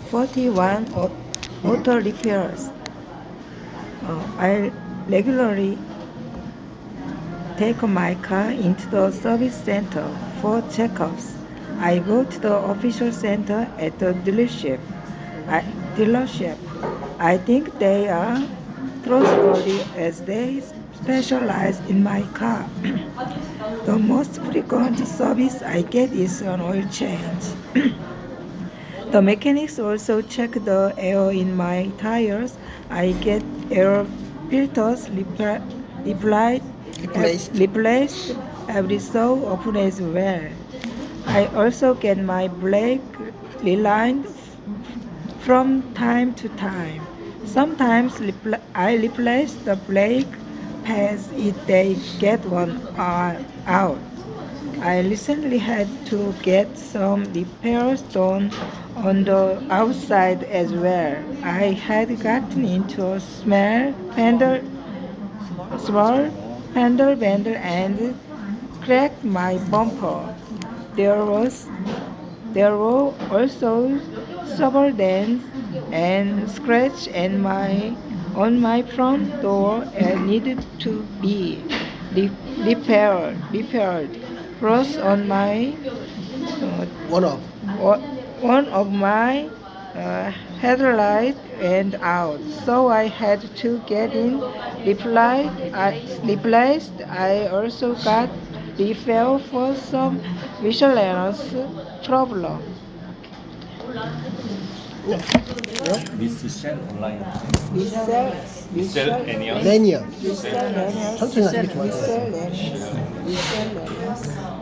41 auto repairs. I regularly take my car into the service center for checkups. I go to the official center at the I, dealership. I think they are trustworthy as they specialize in my car. The most frequent service I get is an oil change. The mechanics also check the air in my tires. I get air filters replaced every so often as well. I also get my brake relined from time to time. Sometimes I replace the brake pads if they get one out. I recently had to get some repairs done on the outside as well. I had gotten into a small fender bender and cracked my bumper. There was there were also several dents and scratches on my front door and needed to be repaired. Plus, One of. one of my headlights went out, so I had to get in replaced. I also got refill for some miscellaneous problem. 미스셀 온라인 미셀 미셀 애니언 Lanier. 미셀 천천히 하는 게 좋아요. 미셀